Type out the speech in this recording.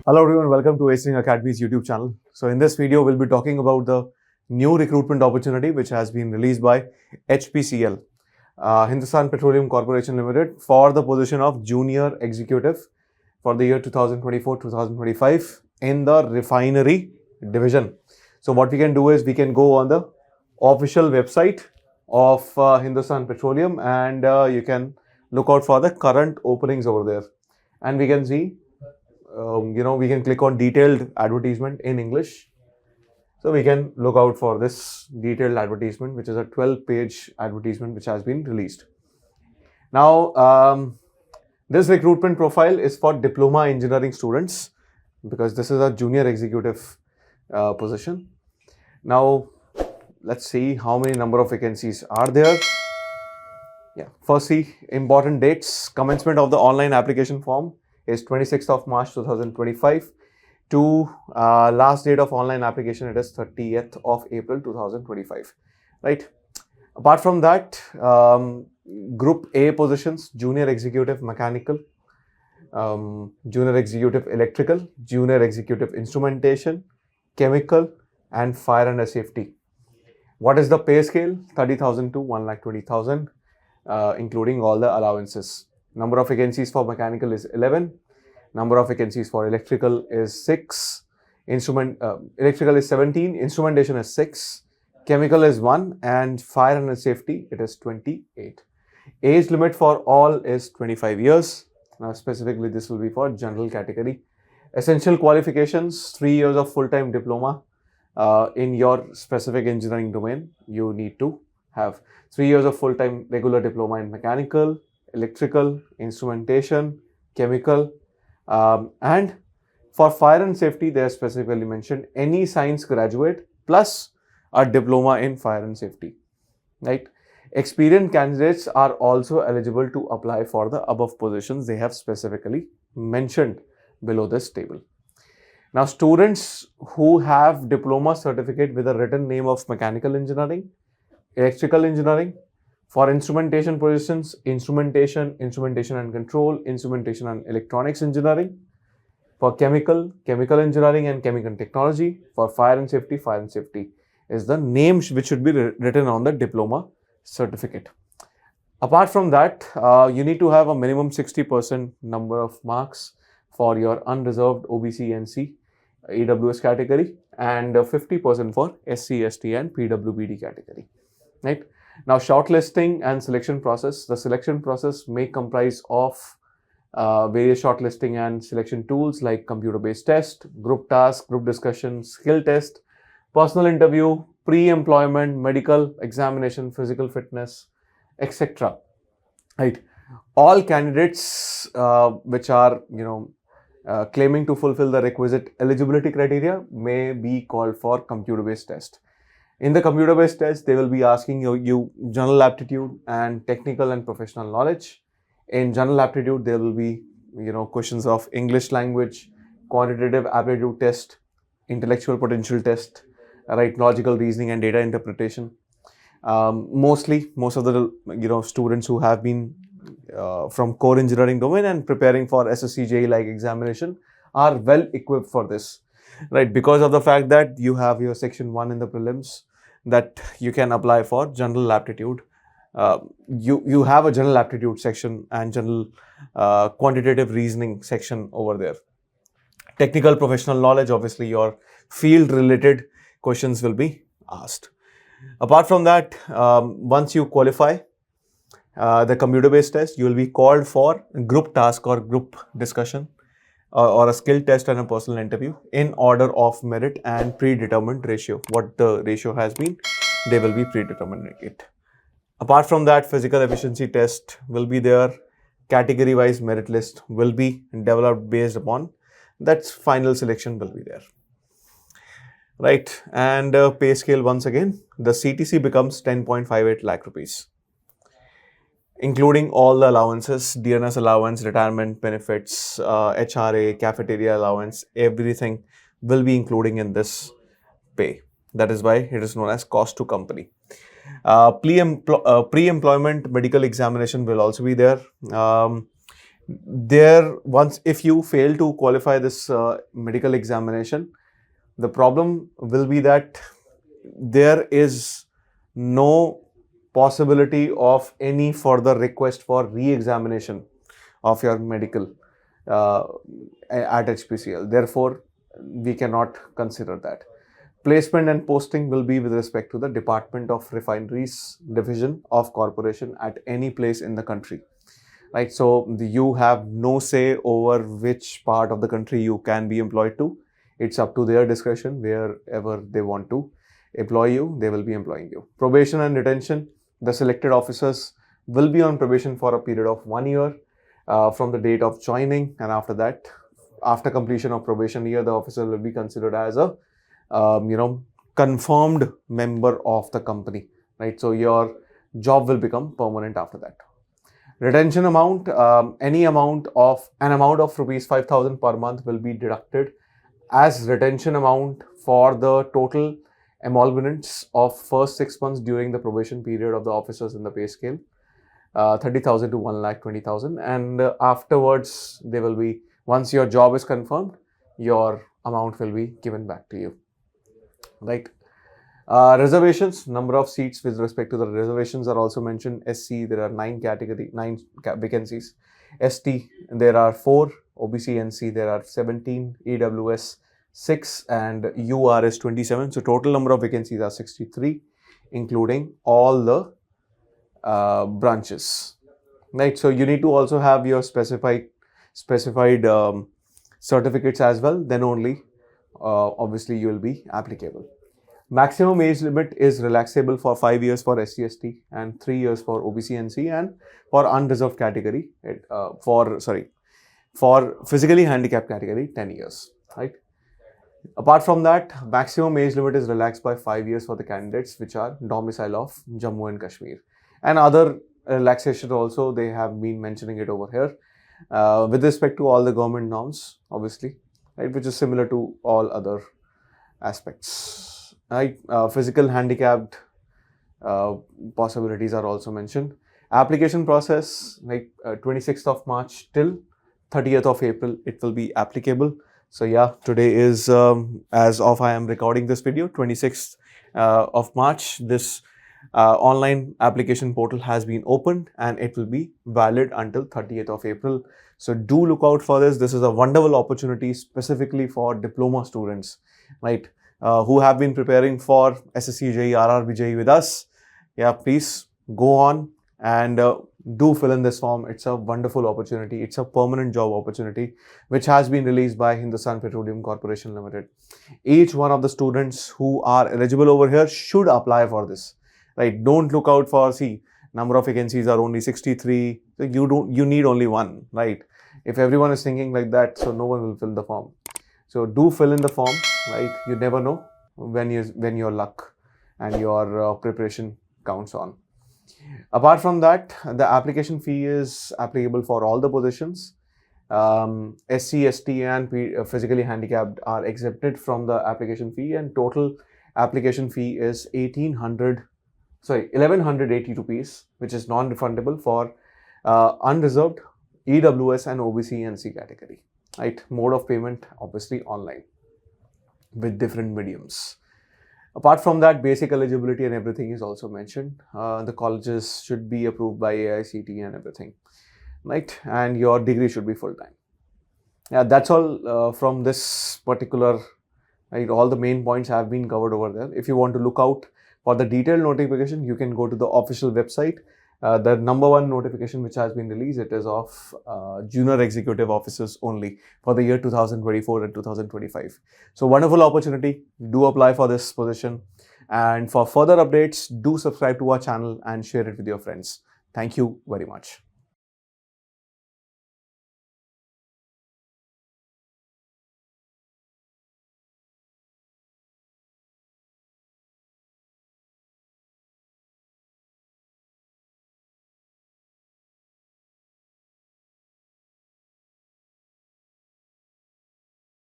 Hello everyone, welcome to Acing Academy's YouTube channel. So in this video, we'll be talking about the new recruitment opportunity which has been released by HPCL, Hindustan Petroleum Corporation Limited, for the position of junior executive for the year 2024-2025 in the refinery division. So what we can do is we can go on the official website of Hindustan Petroleum and you can look out for the current openings over there, and we can see we can click on detailed advertisement in English. So we can look out for this detailed advertisement, which is a 12-page advertisement which has been released. Now, this recruitment profile is for diploma engineering students because this is a junior executive position. Now, let's see how many number of vacancies are there. Firstly, important dates. Commencement of the online application form is 26th of March 2025 to last date of online application, it is 30th of April 2025, right? Apart from that, group A positions: junior executive mechanical, junior executive electrical, junior executive instrumentation, chemical, and fire and safety. What is the pay scale? 30,000 to 1,20,000, including all the allowances. Number of vacancies for mechanical is 11. Number of vacancies for electrical is 6. Electrical is 17. Instrumentation is 6. Chemical is 1. And fire and safety, it is 28. Age limit for all is 25 years. Now, specifically, this will be for general category. Essential qualifications: 3 years of full-time diploma in your specific engineering domain. You need to have 3 years of full-time regular diploma in mechanical, electrical, instrumentation, chemical, and for fire and safety, they are specifically mentioned any science graduate plus a diploma in fire and safety, right? Experienced candidates are also eligible to apply for the above positions they have specifically mentioned below this table. Now, students who have diploma certificate with a written name of mechanical engineering, electrical engineering, for instrumentation positions, instrumentation and control, instrumentation and electronics engineering. For chemical engineering and chemical technology. For fire and safety is the name which should be written on the diploma certificate. Apart from that, you need to have a minimum 60% number of marks for your unreserved OBC, NC, EWS category, and 50% for SC, ST and PWBD category, right? Now, shortlisting and selection process. The selection process may comprise of various shortlisting and selection tools like computer-based test, group task, group discussion, skill test, personal interview, pre-employment, medical examination, physical fitness, etc. Right? All candidates which are claiming to fulfill the requisite eligibility criteria may be called for computer-based test. In the computer-based test, they will be asking you general aptitude and technical and professional knowledge. In general aptitude, there will be questions of English language, quantitative aptitude test, intellectual potential test, right, logical reasoning and data interpretation. Most of the students who have been from core engineering domain and preparing for SSC JEE like examination are well equipped for this, right? Because of the fact that you have your section 1 in the prelims, that you can apply for general aptitude. You have a general aptitude section and general quantitative reasoning section over there. Technical professional knowledge, obviously your field related questions will be asked. Apart from that, once you qualify the computer based test, you will be called for group task or group discussion or a skill test and a personal interview in order of merit and predetermined ratio. What the ratio has been, they will be predetermining it. Apart from that, physical efficiency test will be there. Category wise merit list will be developed based upon that. Final selection will be there, right? And pay scale, once again, the CTC becomes 10.58 lakh rupees, including all the allowances, DNS allowance, retirement benefits, HRA, cafeteria allowance, everything will be including in this pay. That is why it is known as cost to company. Pre-employment medical examination will also be there. once if you fail to qualify this medical examination, the problem will be that there is no possibility of any further request for re-examination of your medical uh, at HPCL. Therefore, we cannot consider that. Placement and posting will be with respect to the Department of Refineries Division of Corporation at any place in the country. Right, so you have no say over which part of the country you can be employed to. It's up to their discretion. Wherever they want to employ you, they will be employing you. Probation and retention: the selected officers will be on probation for a period of 1 year from the date of joining, and after that, after completion of probation year, the officer will be considered as a confirmed member of the company. Right, so your job will become permanent after that. Retention amount: any amount of rupees 5,000 per month will be deducted as retention amount for the total emoluments of first 6 months during the probation period of the officers in the pay scale, 30,000 to 1,20,000, and afterwards they will be, once your job is confirmed, your amount will be given back to you. Right. Reservations: number of seats with respect to the reservations are also mentioned. SC, there are 9 vacancies. ST, there are 4. OBC NC, there are 17. AWS 6, and UR is 27. So total number of vacancies are 63, including all the branches. Right. So you need to also have your specified certificates as well. Then only obviously you will be applicable. Maximum age limit is relaxable for 5 years for SC/ST and 3 years for OBC/NC, and for unreserved category, for physically handicapped category, 10 years. Right. Apart from that, maximum age limit is relaxed by 5 years for the candidates which are domicile of Jammu and Kashmir. And other relaxation also, they have been mentioning it over here with respect to all the government norms, obviously, right, which is similar to all other aspects. Right, physical handicapped possibilities are also mentioned. Application process, like 26th of March till 30th of April, it will be applicable. So yeah, today is as of I am recording this video, 26th of March, this online application portal has been opened and it will be valid until 30th of April. So do look out for this. This is a wonderful opportunity specifically for diploma students, right? Who have been preparing for SSC JEE, RRB JEE with us. Yeah, please go on and do fill in this form. It's a wonderful opportunity. It's a permanent job opportunity which has been released by Hindustan Petroleum Corporation Limited. Each one of the students who are eligible over here should apply for this. Right? Don't look out for, see, number of vacancies are only 63. So you need only one, right? If everyone is thinking like that, so no one will fill the form. So do fill in the form, right? You never know when your luck and your preparation counts on. Apart from that, the application fee is applicable for all the positions. SC, ST and physically handicapped are exempted from the application fee, and total application fee is 1,180 rupees, which is non-refundable for unreserved, EWS and OBC NC category. Right, mode of payment obviously online with different mediums. Apart from that, basic eligibility and everything is also mentioned. The colleges should be approved by AICTE and everything, right? And your degree should be full-time. Yeah, that's all from this particular, right? All the main points have been covered over there. If you want to look out for the detailed notification, you can go to the official website. The number 1 notification which has been released, it is of junior executive officers only for the year 2024 and 2025. So wonderful opportunity. Do apply for this position. And for further updates, do subscribe to our channel and share it with your friends. Thank you very much.